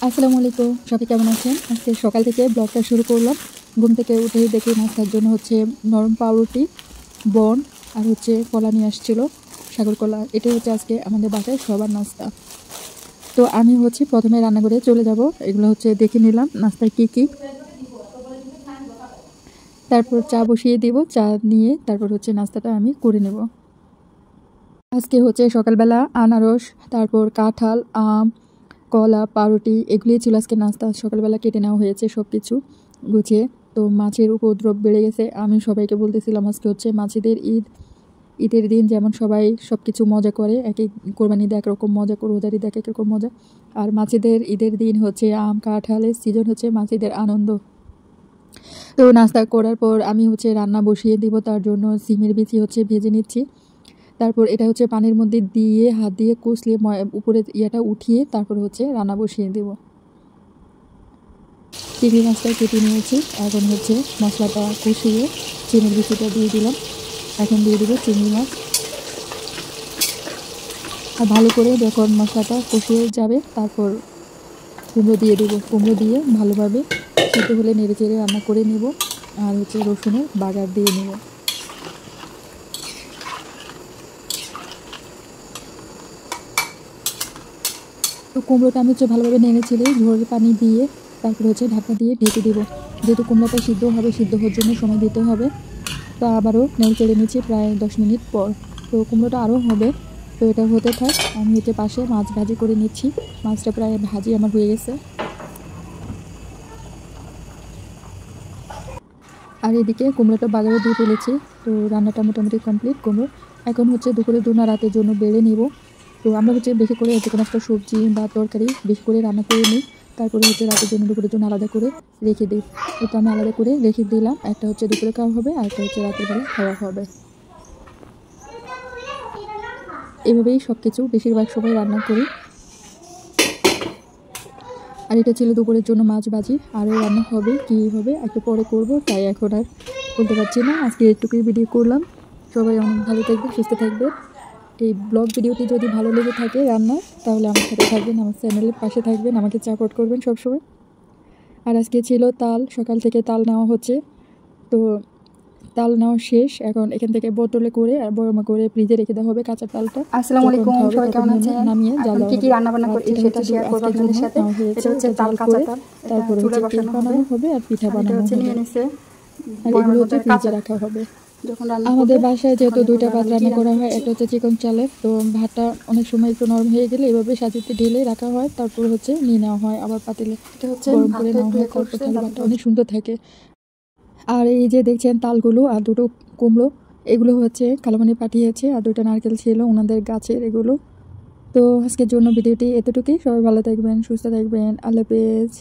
আসসালামু আলাইকুম, সবাই কেমন আছেন? আজকে সকাল থেকে ব্লগটা শুরু করলাম। ঘুম থেকে উঠেই দেখি নাস্তার জন্য হচ্ছে নরম পাউরুটি, বন আর হচ্ছে কলা নিয়ে আসছিল, সাগর কলা। এটাই হচ্ছে আজকে আমাদের বাসায় সবার নাস্তা। তো আমি হচ্ছে প্রথমে রান্নাঘরে চলে যাব। এগুলো হচ্ছে দেখে নিলাম নাস্তায় কী কী, তারপর চা বসিয়ে দিব। চা নিয়ে তারপর হচ্ছে নাস্তাটা আমি করে নেব। আজকে হচ্ছে সকালবেলা আনারস, তারপর কাঁঠাল, আম, কলা, পাউরুটি এগুলিই ছিল আজকে নাস্তা। সকালবেলা কেটে নেওয়া হয়েছে সব কিছু গুছিয়ে। তো মাছের উপদ্রব বেড়ে গেছে। আমি সবাইকে বলতেছিলাম আজকে হচ্ছে মাছেদের ঈদের দিন, যেমন সবাই সব কিছু মজা করে, এক এক কোরবানিতে একরকম মজা করে, রোজার ঈদ এক এক রকম মজা। আর মাছেদের ঈদের দিন হচ্ছে আম কাঁঠালের সিজন, হচ্ছে মাছেদের আনন্দ। তো নাস্তা করার পর আমি হচ্ছে রান্না বসিয়ে দিব। তার জন্য সিমের বিচি হচ্ছে ভেজে নিচ্ছি। তারপর এটা হচ্ছে পানির মধ্যে দিয়ে হাত দিয়ে কষলিয়ে উপরে ইয়েটা উঠিয়ে তারপর হচ্ছে রান্না বসিয়ে দেব। চিংড়ি মাছটা কেটে নিয়েছি। এখন হচ্ছে মশলাটা কষিয়ে চিংড়ির বিচিটা দিয়ে দিলাম। এখন দিয়ে দেবো চিংড়ি মাছ। আর ভালো করে যখন মশলাটা কষিয়ে যাবে তারপর কুমড়ো দিয়ে দেবো। কুমড়ো দিয়ে ভালোভাবে সিদ্ধ হলে নেড়ে চেড়ে রান্না করে নেব। আর হচ্ছে রসুনের বাগার দিয়ে নেব। তো কুমড়োটা আমি হচ্ছে ভালোভাবে নেড়ে ছেড়ে ঝোলের পানি দিয়ে তারপর হচ্ছে ঢাকনা দিয়ে ঢেকে দেবো। যেহেতু কুমড়োটা সিদ্ধ হবে, সিদ্ধ হওয়ার জন্য সময় দিতে হবে। তো আবারও নেড়ে চেড়ে নিচ্ছি প্রায় 10 মিনিট পর। তো কুমড়োটা আরও হবে। তো এটা হতে থাক, আমি হচ্ছে পাশে মাছ ভাজি করে নিচ্ছি। মাছটা প্রায় ভাজি আমার হয়ে গেছে। আর এদিকে কুমড়োটা বাজারে দিয়ে ফেলেছি। তো রান্নাটা মোটামুটি কমপ্লিট কুমড়ো। এখন হচ্ছে দুপুরের জন্য রাতের জন্য বেড়ে নেব। তো আমরা হচ্ছে বেশি করে যে কোনো একটা সবজি বা তরকারি বেশি করে রান্না করে নিই। তারপরে হচ্ছে রাতের জন্য দুপুরের জন্য আলাদা করে রেখে দিই। এটা আমি আলাদা করে রেখে দিলাম। একটা হচ্ছে দুপুরে খাওয়া হবে আর একটা হচ্ছে রাতের বেলা খাওয়া হবে। এভাবেই সব কিছু বেশিরভাগ সময় রান্না করি। আর এটা ছিল দুপুরের জন্য মাছ ভাজি। আরও রান্না হবে, কী হবে একটু পরে করব, তাই এখন আর বলতে পারছি না। আজকে একটুকুই ভিডিও করলাম। সবাই অনেক ভালো থাকবে, সুস্থ থাকবে। এই ব্লগ ভিডিওটি যদি ভালো লেগে থাকে রান্না, তাহলে আমার সাথে থাকবেন, আমার চ্যানেলের পাশে থাকবেন, আমাকে সাপোর্ট করবেন সবসময়। আর আজকে ছিল তাল, সকাল থেকে তাল নেওয়া হচ্ছে। তো তাল নেওয়া শেষ। এখন এখান থেকে বোতলে করে আর বয়মা করে ফ্রিজে রেখে দেওয়া হবে কাঁচা তালটা। আসসালামু আলাইকুম, সবাই কেমন আছেন? নামিয়ে জ্বালা কি কি রান্না বান্না করছি সেটা শেয়ার করব আপনাদের সাথে। এটা হচ্ছে তাল, কাঁচা তাল। তারপরে চুলে হচ্ছে কেক বানানো হবে আর পিঠা বানানো হবে। নিয়ে নিছে আর এগুলো হচ্ছে ফ্রিজে রাখা হবে। যখন রান্না আমাদের বাসায় যেহেতু দুইটা ভাত রান্না করা হয়, একটা হচ্ছে চিকন চালের। তো ভাতটা অনেক সময় একটু নরম হয়ে গেলে এভাবে সাজিতে ঢেলে রাখা হয়, তারপর হচ্ছে নিয়ে নেওয়া হয় আবার পাতিলে গরম করে নেওয়া হয়। তারপর তাহলে ভাতটা অনেক সুন্দর থাকে। আর এই যে দেখছেন তালগুলো আর দুটো কুমড়ো, এগুলো হচ্ছে খালামণি পাঠিয়েছে। আর দুটো নারকেল ছিল ওনাদের গাছের এগুলো। তো আজকের জন্য ভিডিওটি এতটুকুই। সবাই ভালো থাকবেন, সুস্থ থাকবেন। আল্লাহ হাফেজ।